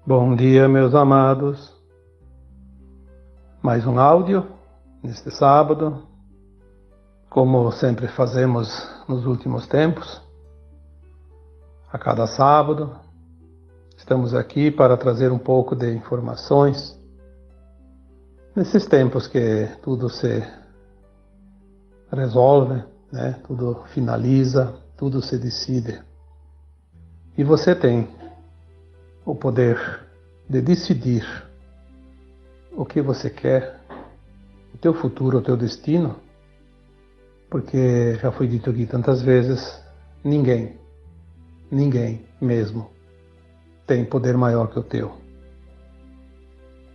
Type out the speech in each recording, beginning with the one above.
Bom dia, meus amados. Mais um áudio neste sábado, como sempre fazemos nos últimos tempos. A cada sábado, estamos aqui para trazer um pouco de informações nesses tempos que tudo se resolve, né? Tudo finaliza, tudo se decide. E você tem o poder de decidir o que você quer, o teu futuro, o teu destino, porque já foi dito aqui tantas vezes, ninguém mesmo tem poder maior que o teu.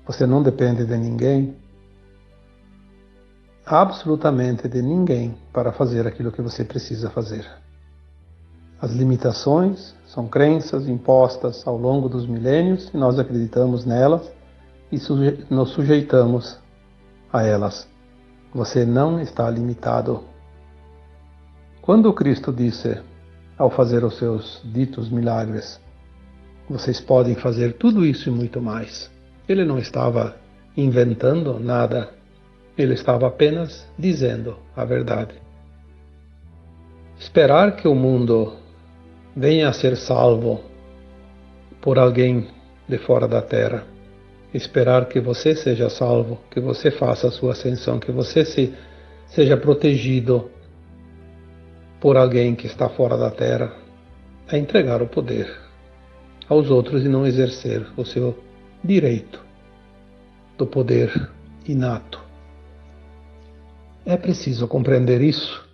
Você não depende de ninguém, absolutamente de ninguém, para fazer aquilo que você precisa fazer. As limitações são crenças impostas ao longo dos milênios e nós acreditamos nelas e nos sujeitamos a elas. Você não está limitado. Quando Cristo disse, ao fazer os seus ditos milagres, vocês podem fazer tudo isso e muito mais, ele não estava inventando nada, ele estava apenas dizendo a verdade. Esperar que o mundo venha a ser salvo por alguém de fora da terra, esperar que você seja salvo, que você faça a sua ascensão, que você seja protegido por alguém que está fora da terra, é entregar o poder aos outros e não exercer o seu direito do poder inato. É preciso compreender isso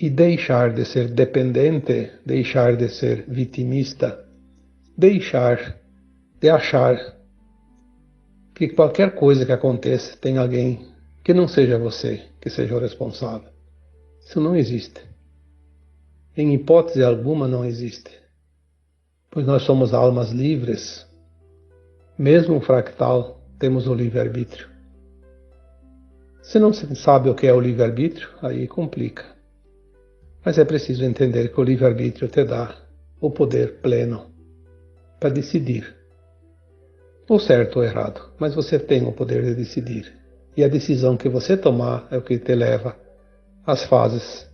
e deixar de ser dependente, deixar de ser vitimista, deixar de achar que qualquer coisa que aconteça tem alguém que não seja você, que seja o responsável. Isso não existe. Em hipótese alguma não existe. Pois nós somos almas livres. Mesmo um fractal, temos o livre-arbítrio. Se não se sabe o que é o livre-arbítrio, aí complica. Mas é preciso entender que o livre-arbítrio te dá o poder pleno para decidir. Ou certo ou errado, mas você tem o poder de decidir. E a decisão que você tomar é o que te leva às fases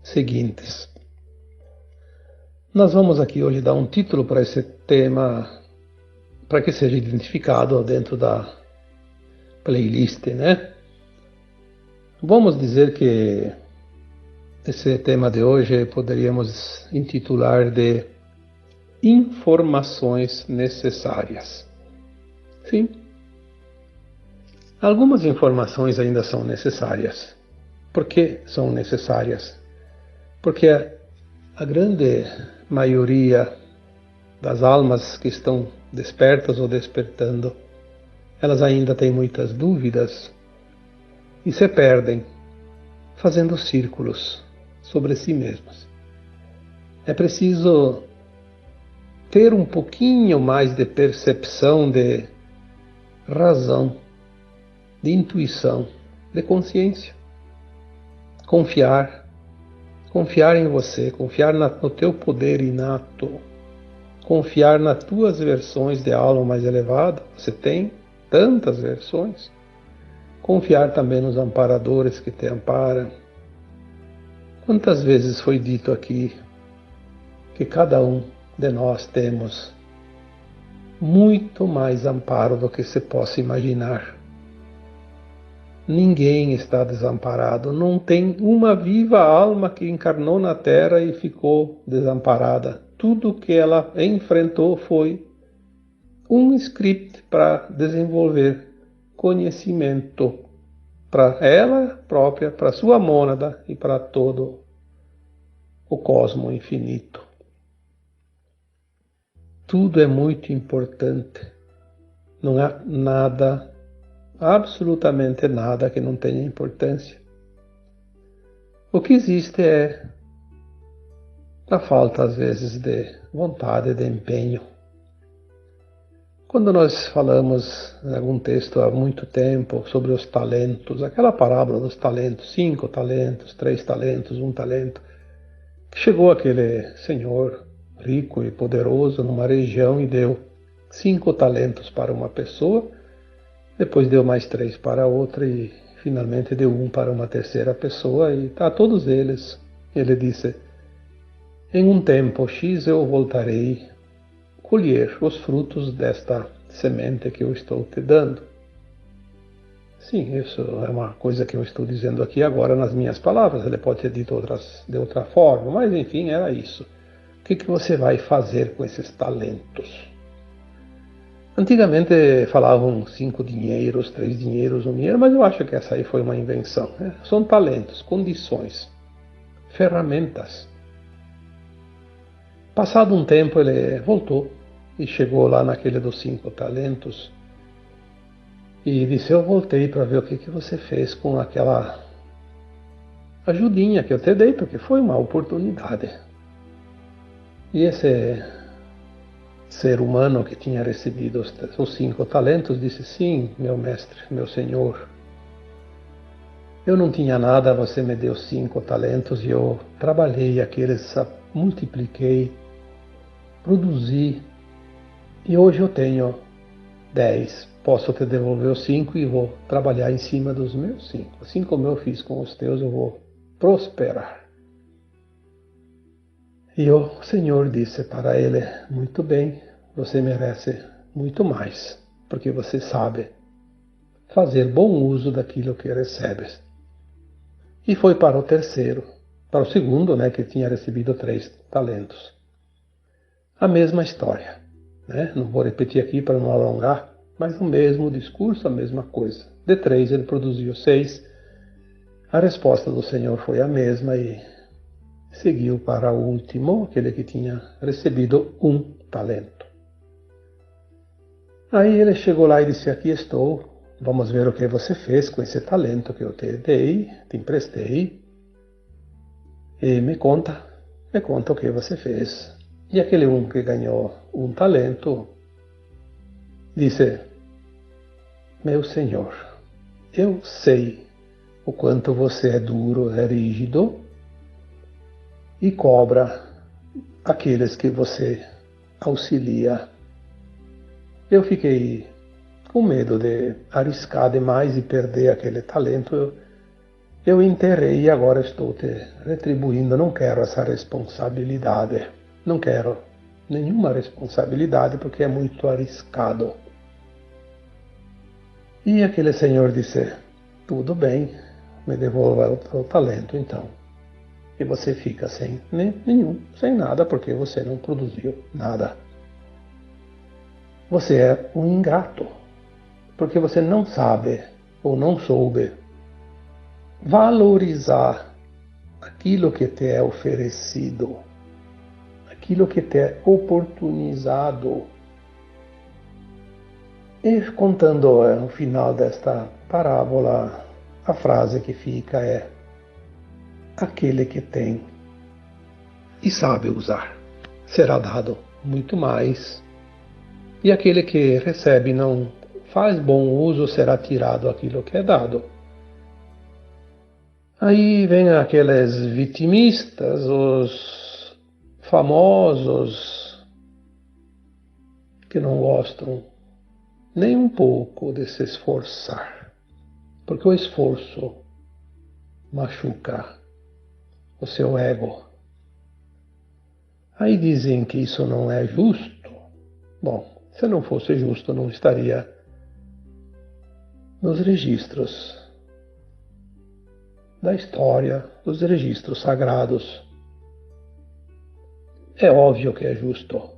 seguintes. Nós vamos aqui hoje dar um título para esse tema, para que seja identificado dentro da playlist, né? Vamos dizer que esse tema de hoje poderíamos intitular de informações necessárias. Sim, algumas informações ainda são necessárias. Por que são necessárias? Porque a grande maioria das almas que estão despertas ou despertando, elas ainda têm muitas dúvidas e se perdem fazendo círculos sobre si mesmas. É preciso ter um pouquinho mais de percepção, de razão, de intuição, de consciência. Confiar em você, confiar no teu poder inato, confiar nas tuas versões de alma mais elevada. Você tem tantas versões. Confiar também nos amparadores que te amparam. Quantas vezes foi dito aqui que cada um de nós temos muito mais amparo do que se possa imaginar. Ninguém está desamparado, não tem uma viva alma que encarnou na Terra e ficou desamparada. Tudo que ela enfrentou foi um script para desenvolver conhecimento para ela própria, para sua mônada e para todo o cosmo infinito. Tudo é muito importante. Não há nada, absolutamente nada que não tenha importância. O que existe é a falta, às vezes, de vontade, de empenho. Quando nós falamos em algum texto há muito tempo sobre os talentos, aquela parábola dos talentos, 5 talentos, 3 talentos, 1 talento, chegou aquele senhor rico e poderoso numa região e deu 5 talentos para uma pessoa, depois deu mais 3 para outra e finalmente deu 1 para uma terceira pessoa e a todos eles ele disse: em um tempo X eu voltarei colher os frutos desta semente que eu estou te dando. Sim, isso é uma coisa que eu estou dizendo aqui agora nas minhas palavras. Ele pode ter dito de outra forma, mas enfim, era isso. O que você vai fazer com esses talentos? Antigamente falavam 5 dinheiros, 3 dinheiros, 1 dinheiro, mas eu acho que essa aí foi uma invenção. Né? São talentos, condições, ferramentas. Passado um tempo ele voltou e chegou lá naquele dos 5 talentos e disse: eu voltei para ver o que você fez com aquela ajudinha que eu te dei, porque foi uma oportunidade. E esse ser humano que tinha recebido os 5 talentos disse: sim, meu mestre, meu senhor, eu não tinha nada, você me deu 5 talentos e eu trabalhei aqueles, multipliquei, produzi e hoje eu tenho 10. Posso te devolver os 5 e vou trabalhar em cima dos meus 5. Assim como eu fiz com os teus, eu vou prosperar. E o Senhor disse para ele: muito bem, você merece muito mais, porque você sabe fazer bom uso daquilo que recebes. E foi para o terceiro, para o segundo, né, que tinha recebido 3 talentos. A mesma história, né? Não vou repetir aqui para não alongar, mas o mesmo discurso, a mesma coisa. De 3 ele produziu 6. A resposta do Senhor foi a mesma e seguiu para o último, aquele que tinha recebido 1 talento. Aí ele chegou lá e disse: aqui estou, vamos ver o que você fez com esse talento que eu te dei, te emprestei, e me conta o que você fez. E aquele que ganhou 1 talento disse: meu senhor, eu sei o quanto você é duro, é rígido e cobra aqueles que você auxilia. Eu fiquei com medo de arriscar demais e perder aquele talento. Eu enterrei e agora estou te retribuindo. Não quero essa responsabilidade. Não quero nenhuma responsabilidade porque é muito arriscado. E aquele senhor disse: tudo bem, me devolva o talento então. E você fica sem nenhum, sem nada, porque você não produziu nada. Você é um ingrato, porque você não sabe ou não soube valorizar aquilo que te é oferecido, aquilo que te é oportunizado. E contando no final desta parábola, a frase que fica é: aquele que tem e sabe usar, será dado muito mais. E aquele que recebe e não faz bom uso, será tirado aquilo que é dado. Aí vem aqueles vitimistas, os famosos, que não gostam nem um pouco de se esforçar, porque o esforço machuca o seu ego. Aí dizem que isso não é justo. Bom, se não fosse justo, não estaria nos registros da história, dos registros sagrados. É óbvio que é justo.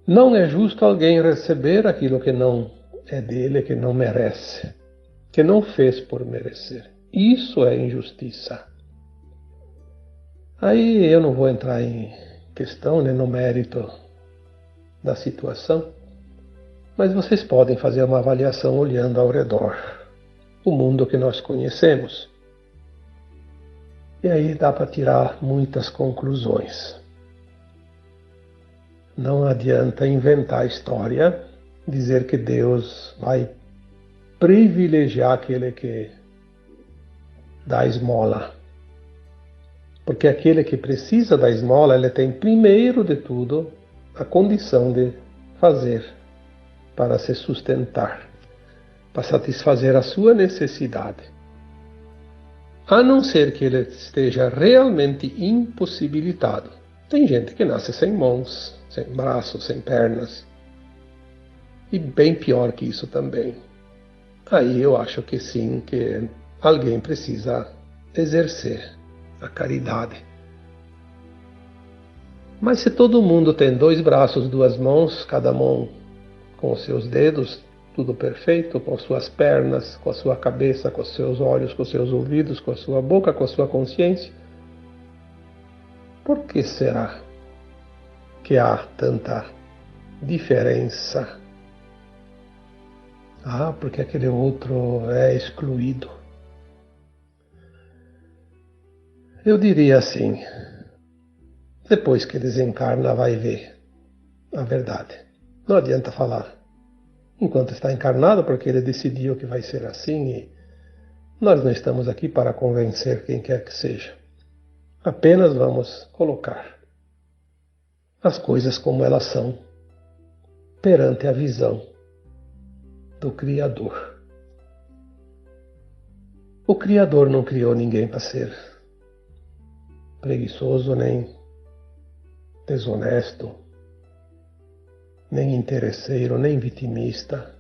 Não é justo alguém receber aquilo que não é dele, que não merece, que não fez por merecer. Isso é injustiça. Aí eu não vou entrar em questão, nem no mérito da situação, mas vocês podem fazer uma avaliação olhando ao redor, o mundo que nós conhecemos. E aí dá para tirar muitas conclusões. Não adianta inventar história, dizer que Deus vai privilegiar aquele que dá esmola. Porque aquele que precisa da esmola, ele tem primeiro de tudo a condição de fazer para se sustentar, para satisfazer a sua necessidade, a não ser que ele esteja realmente impossibilitado. Tem gente que nasce sem mãos, sem braços, sem pernas, e bem pior que isso também. Aí eu acho que sim, que alguém precisa exercer a caridade. Mas se todo mundo tem 2 braços, 2 mãos, cada mão com os seus dedos, tudo perfeito, com suas pernas, com a sua cabeça, com os seus olhos, com os seus ouvidos, com a sua boca, com a sua consciência, por que será que há tanta diferença? Ah, porque aquele outro é excluído. Eu diria assim, depois que desencarna vai ver a verdade. Não adianta falar enquanto está encarnado, porque ele decidiu que vai ser assim e nós não estamos aqui para convencer quem quer que seja. Apenas vamos colocar as coisas como elas são perante a visão do Criador. O Criador não criou ninguém para ser preguiçoso, nem desonesto, nem interesseiro, nem vitimista.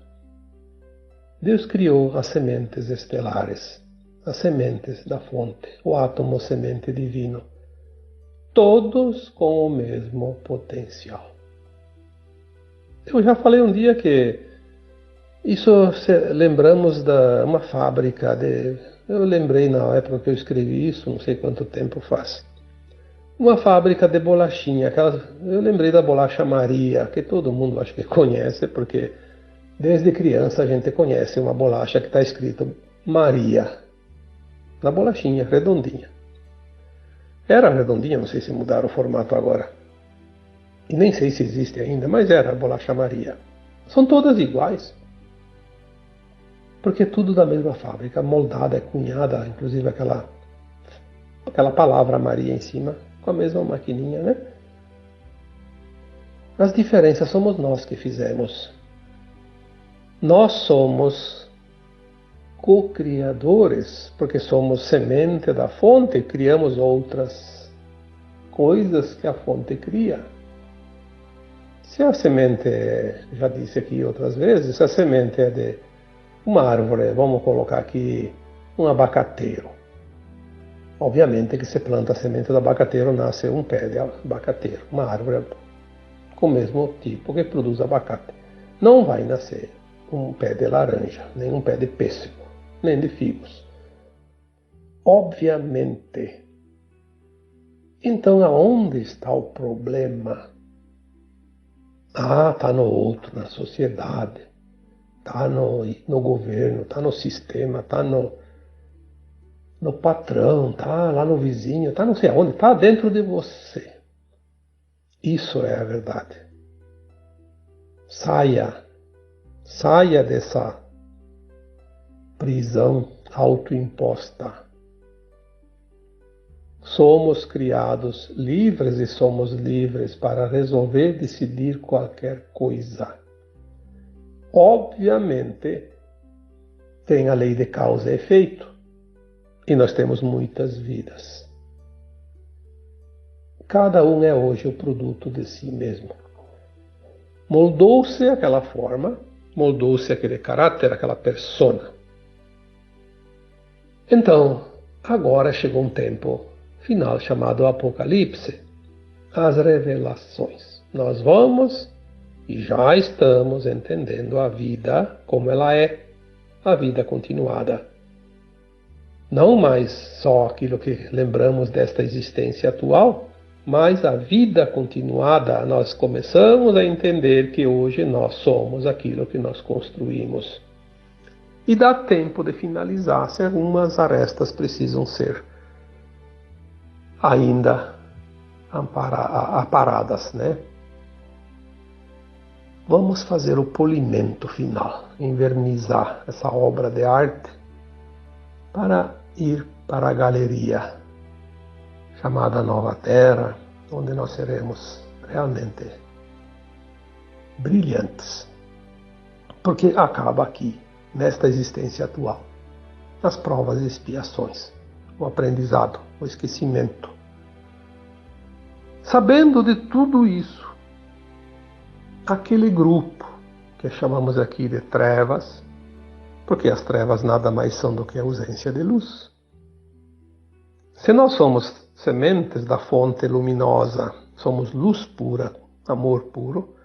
Deus criou as sementes estelares, as sementes da fonte, o átomo semente divino, todos com o mesmo potencial. Eu já falei um dia que isso lembramos de uma fábrica eu lembrei na época que eu escrevi isso, não sei quanto tempo faz. Uma fábrica de bolachinha, eu lembrei da bolacha Maria, que todo mundo acho que conhece, porque desde criança a gente conhece uma bolacha que está escrito Maria, na bolachinha, redondinha. Era redondinha, não sei se mudaram o formato agora. E nem sei se existe ainda, mas era a bolacha Maria. São todas iguais. Porque é tudo da mesma fábrica, moldada, cunhada, inclusive aquela palavra Maria em cima, com a mesma maquininha, né? As diferenças somos nós que fizemos. Nós somos co-criadores, porque somos semente da fonte e criamos outras coisas que a fonte cria. Se a semente, já disse aqui outras vezes, se a semente é de uma árvore, vamos colocar aqui um abacateiro. Obviamente que se planta a semente do abacateiro, nasce um pé de abacateiro, uma árvore com o mesmo tipo que produz abacate. Não vai nascer um pé de laranja, nem um pé de pêssego, nem de figos. Obviamente. Então, aonde está o problema? Ah, está no outro, na sociedade, está no governo, está no sistema, está no patrão, está lá no vizinho, está não sei aonde, está dentro de você. Isso é a verdade. Saia dessa prisão autoimposta. Somos criados livres e somos livres para resolver, decidir qualquer coisa. Obviamente, tem a lei de causa e efeito. E nós temos muitas vidas. Cada um é hoje o produto de si mesmo. Moldou-se aquela forma, moldou-se aquele caráter, aquela persona. Então, agora chegou um tempo final chamado Apocalipse, as revelações. Nós vamos e já estamos entendendo a vida como ela é, a vida continuada. Não mais só aquilo que lembramos desta existência atual, mas a vida continuada. Nós começamos a entender que hoje nós somos aquilo que nós construímos. E dá tempo de finalizar, se algumas arestas precisam ser ainda aparadas, né? Vamos fazer o polimento final, envernizar essa obra de arte para ir para a galeria chamada Nova Terra, onde nós seremos realmente brilhantes. Porque acaba aqui, nesta existência atual, as provas e expiações, o aprendizado, o esquecimento. Sabendo de tudo isso, aquele grupo que chamamos aqui de trevas, porque as trevas nada mais são do que a ausência de luz. Se nós somos sementes da fonte luminosa, somos luz pura, amor puro,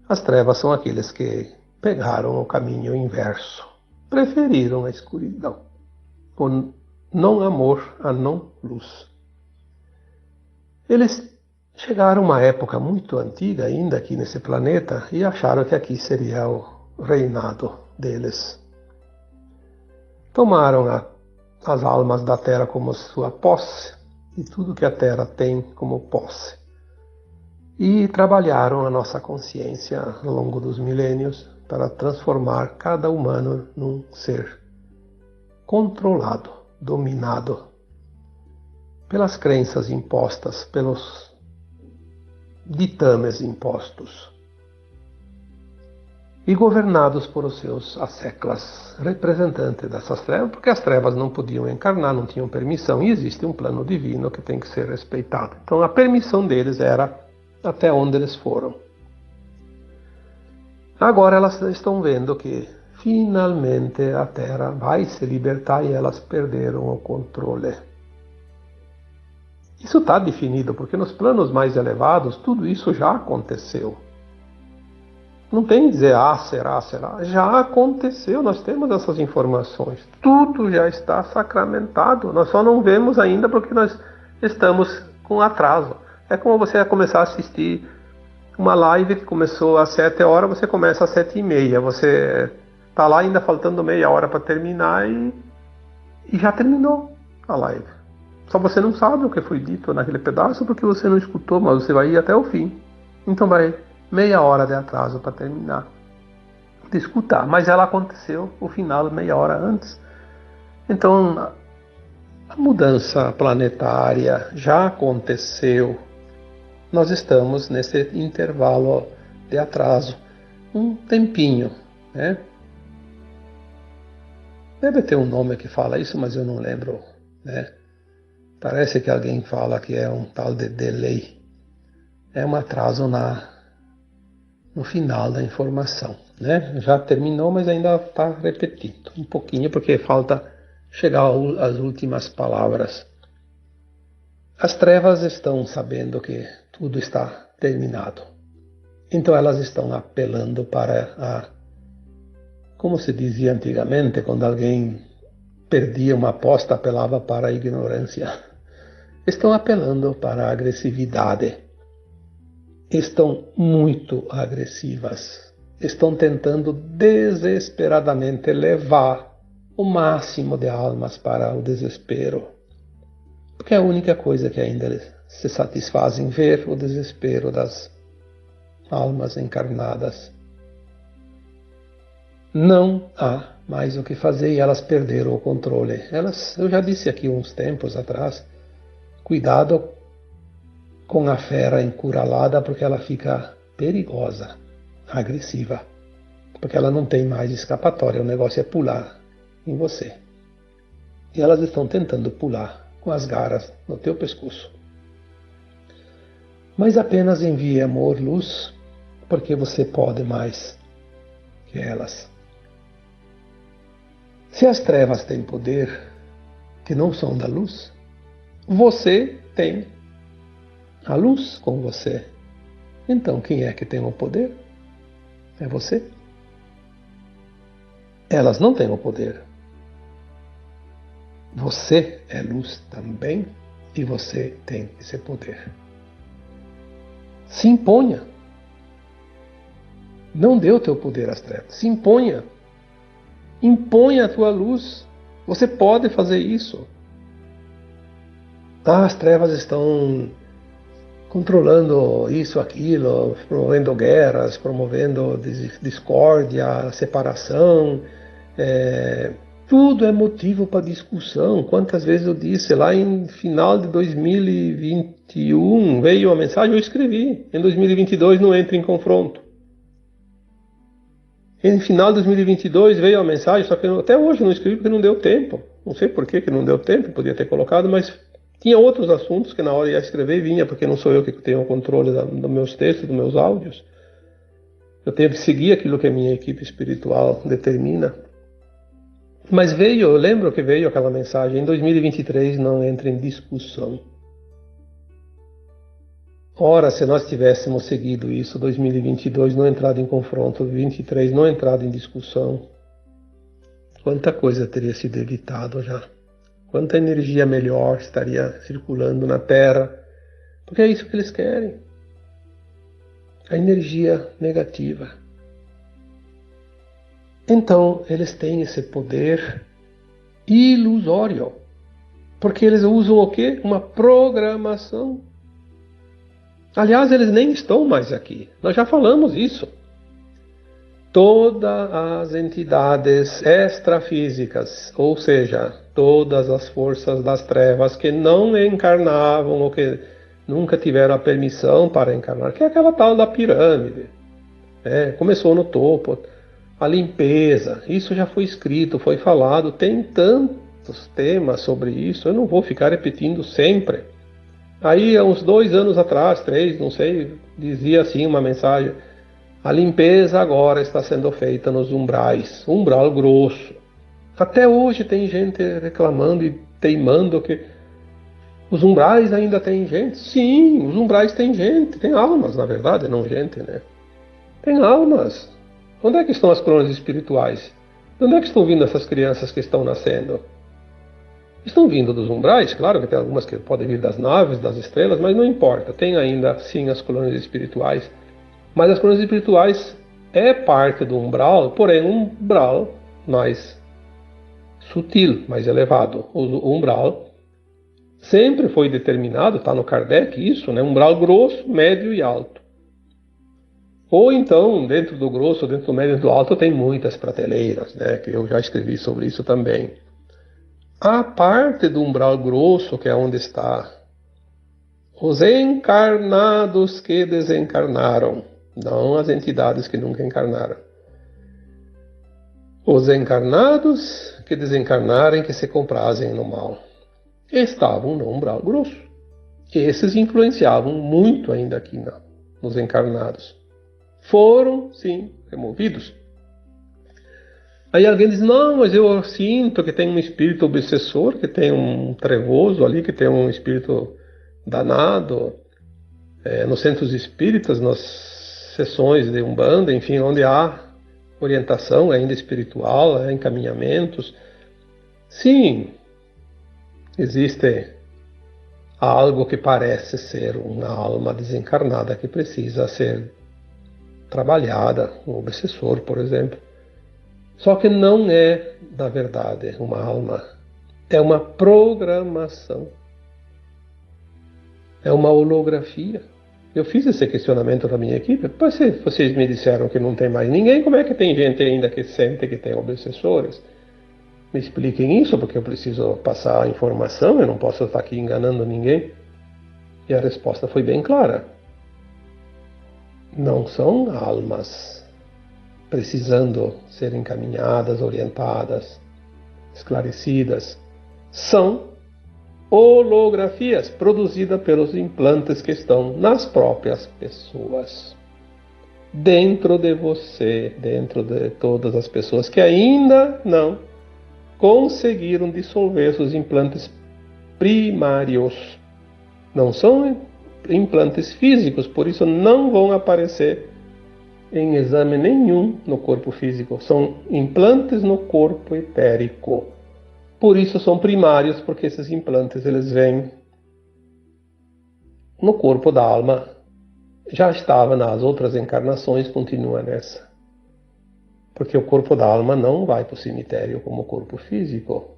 as trevas são aqueles que pegaram o caminho inverso, preferiram a escuridão, o não amor a não luz. Eles chegaram a uma época muito antiga ainda aqui nesse planeta e acharam que aqui seria o reinado deles. Tomaram as almas da Terra como sua posse e tudo que a Terra tem como posse. E trabalharam a nossa consciência ao longo dos milênios para transformar cada humano num ser controlado, dominado pelas crenças impostas, pelos ditames impostos e governados por os seus asseclas, representantes dessas trevas, porque as trevas não podiam encarnar, não tinham permissão, e existe um plano divino que tem que ser respeitado. Então a permissão deles era até onde eles foram. Agora elas estão vendo que finalmente a Terra vai se libertar e elas perderam o controle. Isso está definido, porque nos planos mais elevados tudo isso já aconteceu. Não tem que dizer, será. Já aconteceu, nós temos essas informações. Tudo já está sacramentado. Nós só não vemos ainda porque nós estamos com atraso. É como você começar a assistir uma live que começou às 7 horas, você começa às 7h30. Você está lá ainda faltando meia hora para terminar e já terminou a live. Só você não sabe o que foi dito naquele pedaço porque você não escutou, mas você vai ir até o fim. Então vai meia hora de atraso para terminar de escutar. Mas ela aconteceu, o final, meia hora antes. Então a mudança planetária já aconteceu. Nós estamos nesse intervalo de atraso. Um tempinho, né? Deve ter um nome que fala isso, mas eu não lembro, né? Parece que alguém fala que é um tal de delay. É um atraso no final da informação, né? Já terminou, mas ainda está repetindo um pouquinho, porque falta chegar às últimas palavras. As trevas estão sabendo que tudo está terminado. Então elas estão apelando para como se dizia antigamente, quando alguém perdia uma aposta, apelava para a ignorância. Estão apelando para a agressividade. Estão muito agressivas. Estão tentando desesperadamente levar o máximo de almas para o desespero. Porque é a única coisa que ainda se satisfazem ver o desespero das almas encarnadas. Não há mais o que fazer e elas perderam o controle. Eu já disse aqui uns tempos atrás, cuidado com a fera encurralada porque ela fica perigosa, agressiva. Porque ela não tem mais escapatória, o negócio é pular em você. E elas estão tentando pular com as garras no teu pescoço. Mas apenas envie amor, luz, porque você pode mais que elas. Se as trevas têm poder que não são da luz, você tem a luz com você. Então quem é que tem o poder? É você. Elas não têm o poder. Você é luz também e você tem esse poder. Se imponha. Não dê o teu poder às trevas. Se imponha. Imponha a tua luz. Você pode fazer isso. As trevas estão controlando isso, aquilo, promovendo guerras, promovendo discórdia, separação. Tudo é motivo para discussão. Quantas vezes eu disse, lá em final de 2021, veio a mensagem, eu escrevi. Em 2022 não entre em confronto. E no final de 2022 veio a mensagem, só que até hoje eu não escrevi porque não deu tempo. Não sei por que não deu tempo, podia ter colocado, mas tinha outros assuntos que na hora ia escrever e vinha, porque não sou eu que tenho o controle dos meus textos, dos meus áudios. Eu tenho que seguir aquilo que a minha equipe espiritual determina. Mas veio, eu lembro que veio aquela mensagem, em 2023 não entra em discussão. Ora, se nós tivéssemos seguido isso, 2022 não entrado em confronto, 2023 não entrado em discussão, quanta coisa teria sido evitado já. Quanta energia melhor estaria circulando na Terra. Porque é isso que eles querem. A energia negativa. Então, eles têm esse poder ilusório. Porque eles usam o quê? Uma programação. Aliás, eles nem estão mais aqui. Nós já falamos isso. Todas as entidades extrafísicas, ou seja, todas as forças das trevas que não encarnavam ou que nunca tiveram a permissão para encarnar, que é aquela tal da pirâmide. Começou no topo, a limpeza, isso já foi escrito, foi falado, tem tantos temas sobre isso, eu não vou ficar repetindo sempre. Aí, há uns 2 anos atrás, 3, não sei, dizia assim uma mensagem: a limpeza agora está sendo feita nos umbrais, umbral grosso. Até hoje tem gente reclamando e teimando que os umbrais ainda tem gente. Sim, os umbrais tem gente, tem almas, na verdade, não gente, né? Tem almas. Onde é que estão as coroas espirituais? De onde é que estão vindo essas crianças que estão nascendo? Estão vindo dos umbrais, claro que tem algumas que podem vir das naves, das estrelas, mas não importa. Tem ainda, sim, as colônias espirituais. Mas as colônias espirituais é parte do umbral, porém um umbral mais sutil, mais elevado. O umbral sempre foi determinado, está no Kardec isso, né? Umbral grosso, médio e alto. Ou então, dentro do grosso, dentro do médio e do alto, tem muitas prateleiras, né? Que eu já escrevi sobre isso também. A parte do umbral grosso, que é onde está os encarnados que desencarnaram, não as entidades que nunca encarnaram. Os encarnados que desencarnarem, que se comprazem no mal, estavam no umbral grosso. Esses influenciavam muito ainda aqui nos encarnados. Foram, sim, removidos. Aí alguém diz: não, mas eu sinto que tem um espírito obsessor, que tem um trevoso ali, que tem um espírito danado. Nos centros espíritas, nas sessões de Umbanda, enfim, onde há orientação ainda espiritual, encaminhamentos. Sim, existe algo que parece ser uma alma desencarnada que precisa ser trabalhada, um obsessor, por exemplo. Só que não é, na verdade, uma alma. É uma programação. É uma holografia. Eu fiz esse questionamento na minha equipe. Pois se vocês me disseram que não tem mais ninguém, como é que tem gente ainda que sente que tem obsessores? Me expliquem isso, porque eu preciso passar a informação, eu não posso estar aqui enganando ninguém. E a resposta foi bem clara. Não são almas precisando ser encaminhadas, orientadas, esclarecidas. São holografias produzidas pelos implantes que estão nas próprias pessoas. Dentro de você, dentro de todas as pessoas que ainda não conseguiram dissolver seus implantes primários. Não são implantes físicos, por isso não vão aparecer em exame nenhum no corpo físico. São implantes no corpo etérico. Por isso são primários, porque esses implantes eles vêm no corpo da alma. Já estava nas outras encarnações, continua nessa. Porque o corpo da alma não vai para o cemitério como o corpo físico.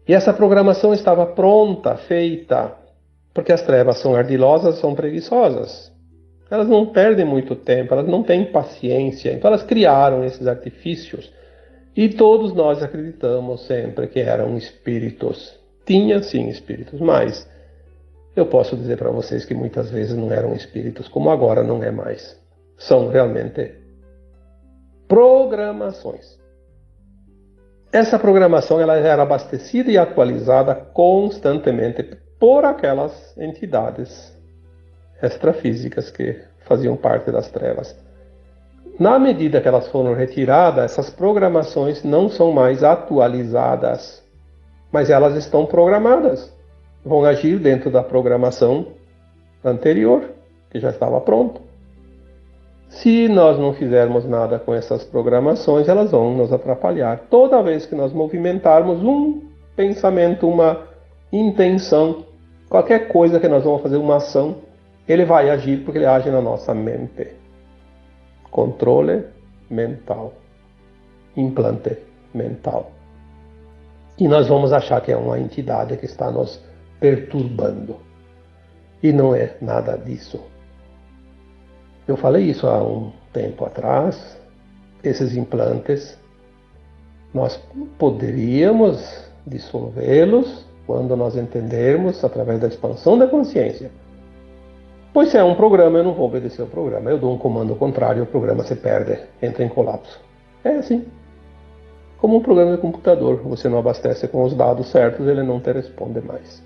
E essa programação estava pronta, feita, porque as trevas são ardilosas, são preguiçosas. Elas não perdem muito tempo, elas não têm paciência. Então elas criaram esses artifícios. E todos nós acreditamos sempre que eram espíritos. Tinha sim espíritos, mas eu posso dizer para vocês que muitas vezes não eram espíritos, como agora não é mais. São realmente programações. Essa programação ela era abastecida e atualizada constantemente por aquelas entidades extrafísicas que faziam parte das trevas. Na medida que elas foram retiradas, essas programações não são mais atualizadas, mas elas estão programadas. Vão agir dentro da programação anterior, que já estava pronto. Se nós não fizermos nada com essas programações, elas vão nos atrapalhar. Toda vez que nós movimentarmos um pensamento, uma intenção, qualquer coisa que nós vamos fazer, uma ação, ele vai agir porque ele age na nossa mente. Controle mental. Implante mental. E nós vamos achar que é uma entidade que está nos perturbando. E não é nada disso. Eu falei isso há um tempo atrás. Esses implantes, nós poderíamos dissolvê-los quando nós entendermos através da expansão da consciência. Pois se é um programa, eu não vou obedecer ao programa. Eu dou um comando contrário, o programa se perde, entra em colapso. É assim. Como um programa de computador, você não abastece com os dados certos, ele não te responde mais.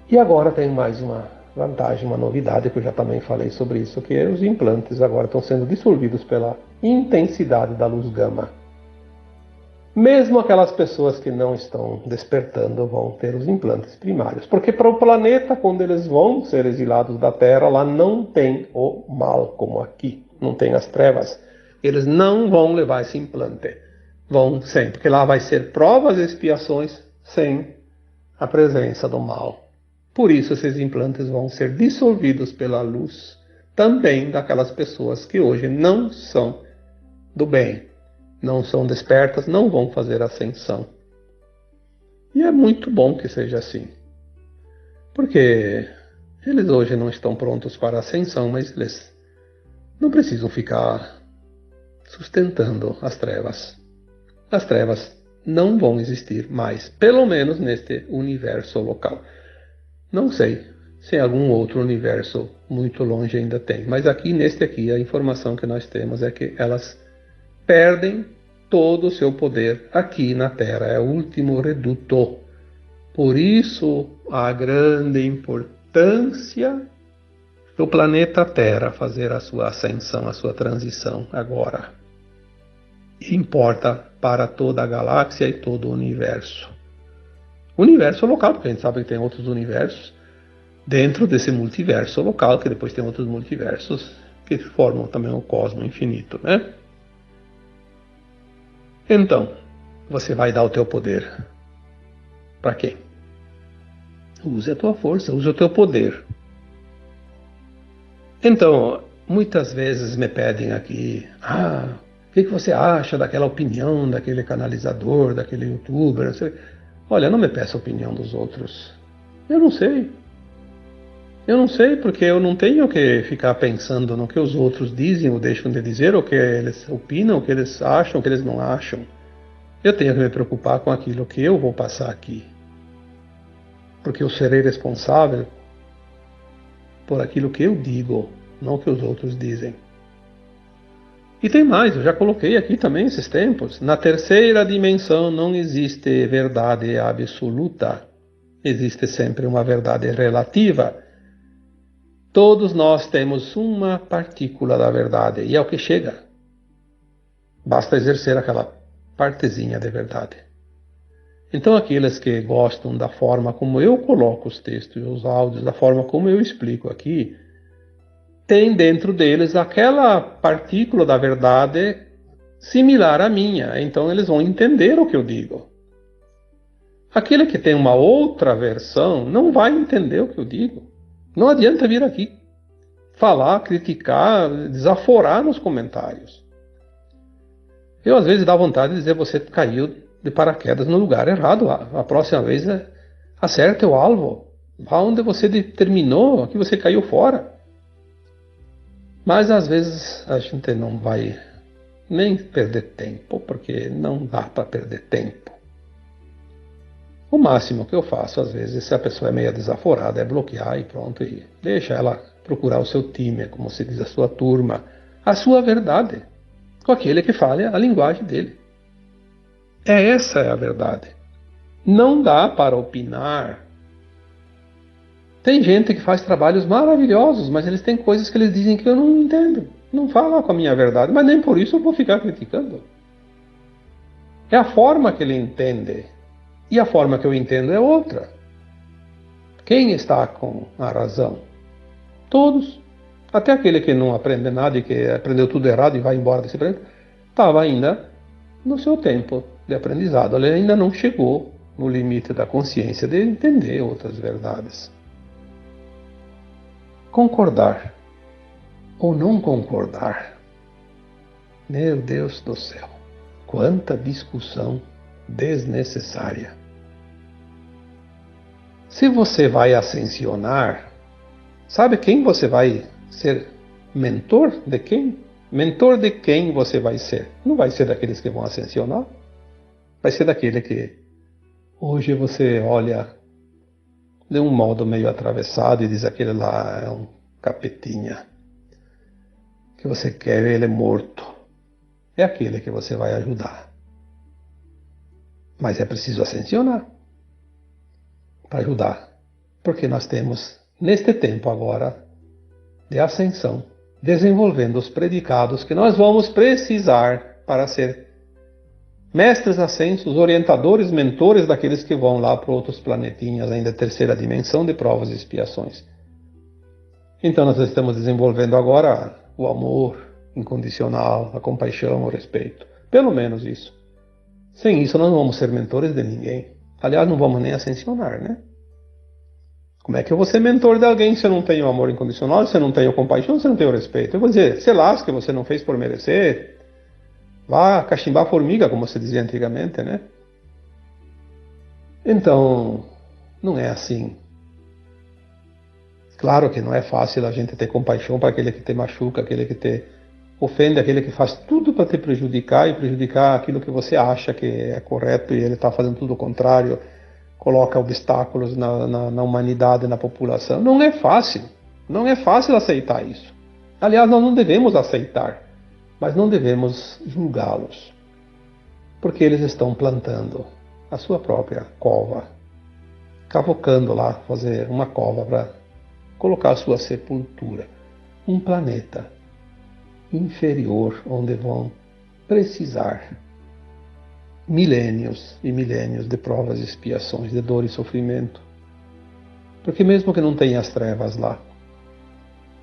E agora tem mais uma vantagem, uma novidade, que eu já também falei sobre isso, que os implantes agora estão sendo dissolvidos pela intensidade da luz gama. Mesmo aquelas pessoas que não estão despertando vão ter os implantes primários. Porque para o planeta, quando eles vão ser exilados da Terra, lá não tem o mal como aqui. Não tem as trevas. Eles não vão levar esse implante. Vão sem, porque lá vai ser provas e expiações sem a presença do mal. Por isso esses implantes vão ser dissolvidos pela luz também daquelas pessoas que hoje não são do bem, não são despertas, não vão fazer ascensão. E é muito bom que seja assim, porque eles hoje não estão prontos para a ascensão, mas eles não precisam ficar sustentando as trevas. As trevas não vão existir mais, pelo menos neste universo local. Não sei se em algum outro universo muito longe ainda tem, mas aqui, neste aqui, a informação que nós temos é que elas perdem todo o seu poder aqui na Terra, é o último reduto. Por isso, a grande importância do planeta Terra fazer a sua ascensão, a sua transição agora. Importa para toda a galáxia e todo o universo. Universo local, porque a gente sabe que tem outros universos dentro desse multiverso local, que depois tem outros multiversos que formam também o cosmo infinito, né? Então, você vai dar o teu poder para quem? Use a tua força, use o teu poder. Então, muitas vezes me pedem aqui, o que você acha daquela opinião, daquele canalizador, daquele youtuber? Olha, não me peça a opinião dos outros. Eu não sei. Eu não sei porque eu não tenho que ficar pensando no que os outros dizem ou deixam de dizer, o que eles opinam, o que eles acham, o que eles não acham. Eu tenho que me preocupar com aquilo que eu vou passar aqui. Porque eu serei responsável por aquilo que eu digo, não o que os outros dizem. E tem mais, eu já coloquei aqui também esses tempos. Na terceira dimensão não existe verdade absoluta. Existe sempre uma verdade relativa. Todos nós temos uma partícula da verdade, e é o que chega. Basta exercer aquela partezinha de verdade. Então aqueles que gostam da forma como eu coloco os textos e os áudios, da forma como eu explico aqui, tem dentro deles aquela partícula da verdade similar à minha, então eles vão entender o que eu digo. Aquele que tem uma outra versão não vai entender o que eu digo. Não adianta vir aqui falar, criticar, desaforar nos comentários. Eu às vezes dá vontade de dizer, você caiu de paraquedas no lugar errado. A próxima vez acerte o alvo. Vá onde você terminou, aqui você caiu fora. Mas às vezes a gente não vai nem perder tempo, porque não dá para perder tempo. O máximo que eu faço, às vezes, se a pessoa é meio desaforada, é bloquear e pronto, e deixa ela procurar o seu time, como se diz, a sua turma, a sua verdade. com aquele que fale a linguagem dele. Essa é a verdade. Não dá para opinar. Tem gente que faz trabalhos maravilhosos, mas eles têm coisas que eles dizem que eu não entendo. Não fala com a minha verdade, mas nem por isso eu vou ficar criticando. É a forma que ele entende. E a forma que eu entendo é outra. Quem está com a razão? Todos. Até aquele que não aprende nada e que aprendeu tudo errado e vai embora desse planeta, estava ainda no seu tempo de aprendizado. Ele ainda não chegou no limite da consciência de entender outras verdades. Concordar ou não concordar. Meu Deus do céu, quanta discussão desnecessária. Se você vai ascensionar, sabe quem você vai ser mentor de quem? Mentor de quem você vai ser? Não vai ser daqueles que vão ascensionar, vai ser daquele que hoje você olha de um modo meio atravessado e diz aquele lá é um capetinha, que você quer ele morto. É aquele que você vai ajudar. Mas é preciso ascensionar para ajudar, porque nós temos, neste tempo agora de ascensão, desenvolvendo os predicados que nós vamos precisar para ser mestres ascensos, orientadores, mentores daqueles que vão lá para outros planetinhas, ainda terceira dimensão de provas e expiações. Então nós estamos desenvolvendo agora o amor incondicional, a compaixão, o respeito. Pelo menos isso. Sem isso nós não vamos ser mentores de ninguém. Aliás, não vamos nem ascensionar, né? Como é que eu vou ser mentor de alguém se eu não tenho amor incondicional, se eu não tenho compaixão, se eu não tenho respeito? Eu vou dizer, se lasca, você não fez por merecer. Vá cachimbar formiga, como se dizia antigamente, né? Então, não é assim. Claro que não é fácil a gente ter compaixão para aquele que te machuca, aquele que te ofende, aquele que faz tudo para te prejudicar e prejudicar aquilo que você acha que é correto e ele está fazendo tudo o contrário, coloca obstáculos na humanidade, na população. Não é fácil. Não é fácil aceitar isso. Aliás, nós não devemos aceitar, mas não devemos julgá-los, porque eles estão plantando a sua própria cova, cavocando lá, fazer uma cova para colocar a sua sepultura. Um planeta inferior onde vão precisar milênios e milênios de provas e expiações, de dor e sofrimento. Porque mesmo que não tenha as trevas lá,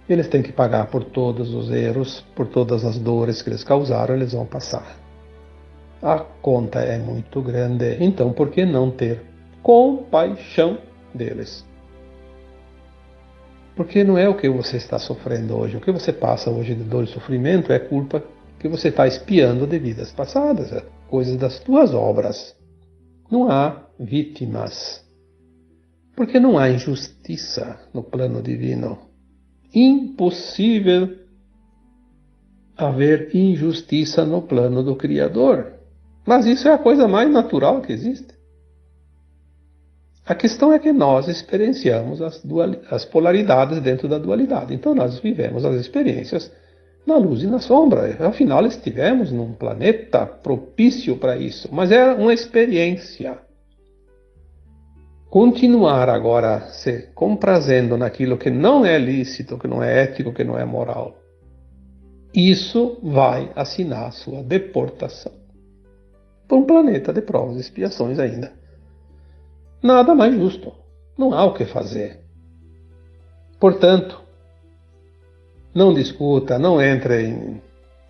eles têm que pagar por todos os erros, por todas as dores que eles causaram, eles vão passar. A conta é muito grande, então por que não ter compaixão deles? Porque não é o que você está sofrendo hoje. O que você passa hoje de dor e sofrimento é culpa que você está expiando de vidas passadas, é coisas das tuas obras. Não há vítimas. Porque não há injustiça no plano divino. Impossível haver injustiça no plano do Criador. Mas isso é a coisa mais natural que existe. A questão é que nós experienciamos as polaridades dentro da dualidade. Então nós vivemos as experiências na luz e na sombra. Afinal, estivemos num planeta propício para isso. Mas é uma experiência. Continuar agora se comprazendo naquilo que não é lícito, que não é ético, que não é moral, isso vai assinar sua deportação para um planeta de provas e expiações ainda. Nada mais justo. Não há o que fazer. Portanto, não discuta, não entre em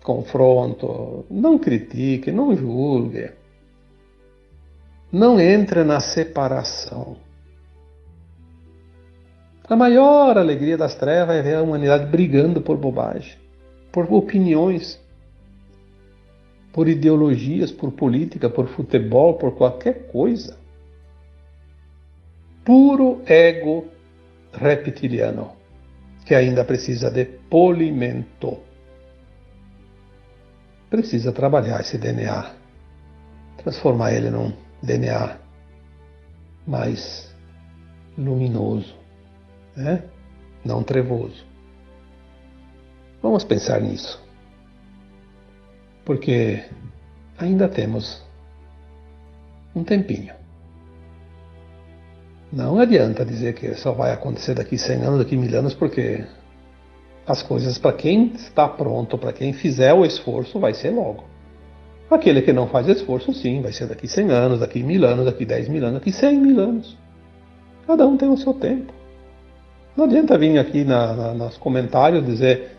confronto, não critique, não julgue. Não entre na separação. A maior alegria das trevas é ver a humanidade brigando por bobagem, por opiniões, por ideologias, por política, por futebol, por qualquer coisa. Puro ego reptiliano, que ainda precisa de polimento. Precisa trabalhar esse DNA, transformar ele num DNA mais luminoso, né? Não trevoso. Vamos pensar nisso. porque ainda temos um tempinho. Não adianta dizer que só vai acontecer daqui 100 anos, daqui 1000 anos, porque as coisas, para quem está pronto, para quem fizer o esforço, vai ser logo. Aquele que não faz esforço, sim, vai ser daqui 100 anos, daqui 1000 anos, daqui 10.000 anos, daqui 100.000 anos. Cada um tem o seu tempo. Não adianta vir aqui nos comentários dizer,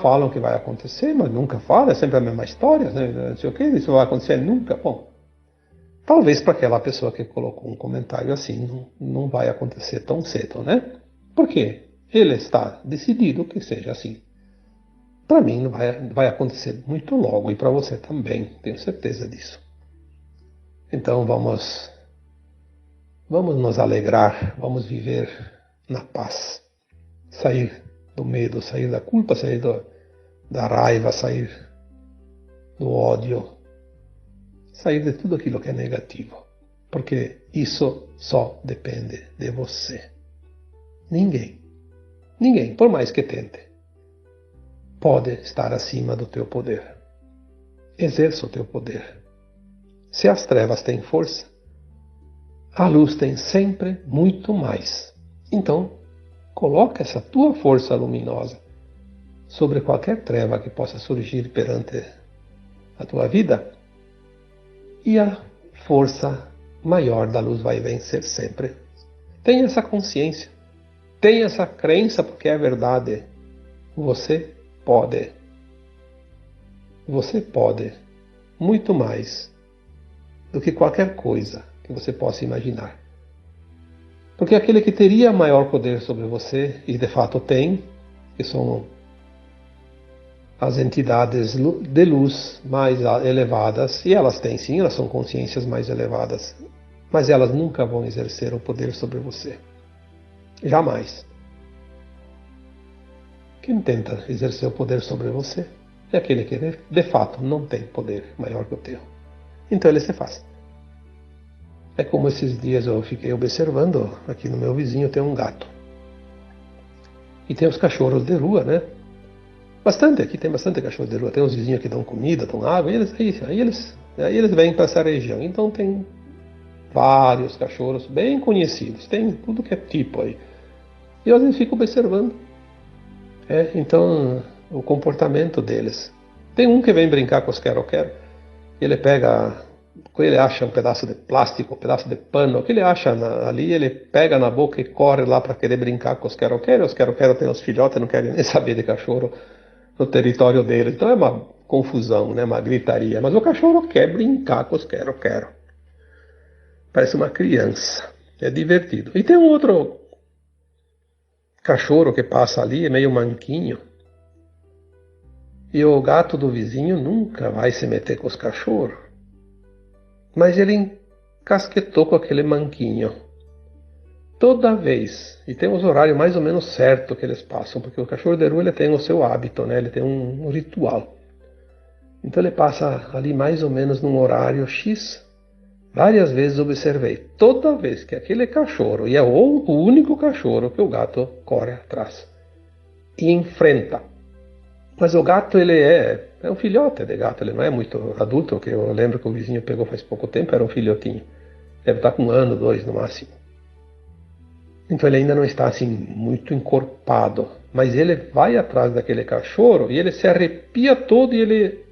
falam que vai acontecer, mas nunca fala, é sempre a mesma história, né? Não sei o que, isso vai acontecer nunca. Bom, talvez para aquela pessoa que colocou um comentário assim, não vai acontecer tão cedo, né? Por quê? Ele está decidido que seja assim. Para mim não vai acontecer muito logo, e para você também, tenho certeza disso. Então vamos nos alegrar, vamos viver na paz, sair do medo, sair da culpa, sair da raiva, sair do ódio, sair de tudo aquilo que é negativo, porque isso só depende de você. Ninguém, por mais que tente, pode estar acima do teu poder. Exerça o teu poder. Se as trevas têm força, a luz tem sempre muito mais. Então, coloca essa tua força luminosa sobre qualquer treva que possa surgir perante a tua vida, e a força maior da luz vai vencer sempre. Tenha essa consciência, tenha essa crença, porque é verdade. Você pode muito mais do que qualquer coisa que você possa imaginar. Porque aquele que teria maior poder sobre você, e de fato tem, que são as entidades de luz mais elevadas, e elas têm sim, elas são consciências mais elevadas, mas elas nunca vão exercer o poder sobre você. Jamais. Quem tenta exercer o poder sobre você é aquele que de fato não tem poder maior que o teu. Então ele se faz. É como esses dias eu fiquei observando, aqui no meu vizinho tem um gato. E tem os cachorros de rua, né? Aqui tem bastante cachorro de rua. Tem uns vizinhos que dão comida, dão água, e aí eles vêm para essa região. Então tem vários cachorros bem conhecidos, tem tudo que é tipo aí. E eu às vezes fico observando. Então, o comportamento deles. Tem um que vem brincar com os quero-quero, ele acha um pedaço de plástico, um pedaço de pano, o que ele acha ali, ele pega na boca e corre lá para querer brincar com os quero-quero. Os quero-quero têm os filhotes, não querem nem saber de cachorro no território dele. Então é uma confusão, né? Uma gritaria. Mas o cachorro quer brincar com os quero-quero. Parece uma criança. É divertido. E tem um outro cachorro que passa ali, é meio manquinho. E o gato do vizinho nunca vai se meter com os cachorros. Mas ele encasquetou com aquele manquinho. Toda vez. E tem os horários mais ou menos certos que eles passam, porque o cachorro de rua ele tem o seu hábito, né? Ele tem um ritual. Então ele passa ali mais ou menos num horário X. Várias vezes observei. Toda vez que aquele cachorro, e é o único cachorro que o gato corre atrás e enfrenta. Mas o gato, ele é um filhote de gato, ele não é muito adulto, que eu lembro que o vizinho pegou faz pouco tempo, era um filhotinho. Deve estar com 1 ano, 2 no máximo. Então ele ainda não está assim muito encorpado, mas ele vai atrás daquele cachorro e ele se arrepia todo e ele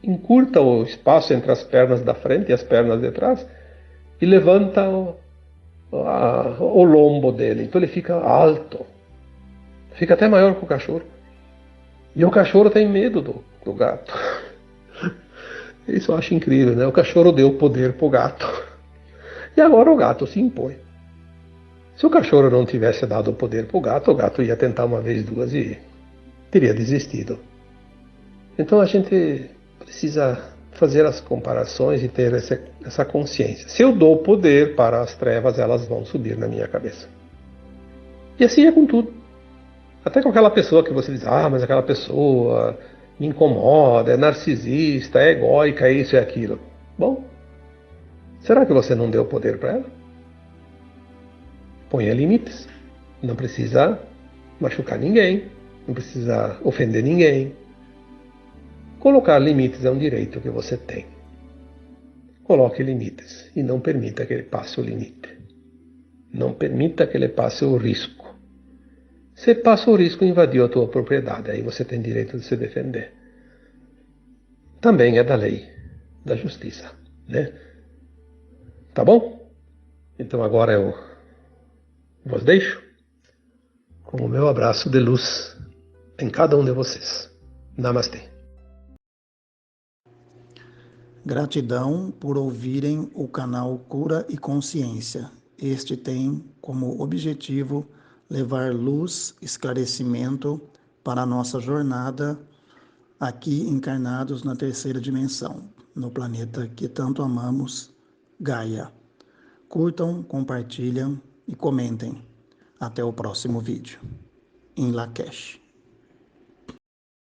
encurta o espaço entre as pernas da frente e as pernas de trás e levanta o lombo dele. Então ele fica alto, fica até maior que o cachorro. E o cachorro tem medo do gato. Isso eu acho incrível, né? O cachorro deu poder pro gato. E agora o gato se impõe. Se o cachorro não tivesse dado o poder pro gato, o gato ia tentar uma vez, duas e teria desistido. Então a gente precisa fazer as comparações e ter essa consciência. Se eu dou poder para as trevas, elas vão subir na minha cabeça. E assim é com tudo. Até com aquela pessoa que você diz, mas aquela pessoa me incomoda, é narcisista, é egóica, é isso e aquilo. Bom, será que você não deu poder para ela? Ponha limites. Não precisa machucar ninguém, não precisa ofender ninguém. Colocar limites é um direito que você tem. Coloque limites e não permita que ele passe o limite. Não permita que ele passe o risco. Você passa o risco, invadiu a tua propriedade, aí você tem direito de se defender. Também é da lei, da justiça, né? Tá bom? Então agora eu vos deixo com o meu abraço de luz em cada um de vocês. Namastê. Gratidão por ouvirem o canal Cura e Consciência. Este tem como objetivo levar luz, esclarecimento para a nossa jornada aqui encarnados na terceira dimensão, no planeta que tanto amamos, Gaia. Curtam, compartilhem e comentem. Até o próximo vídeo. Em Lakesh.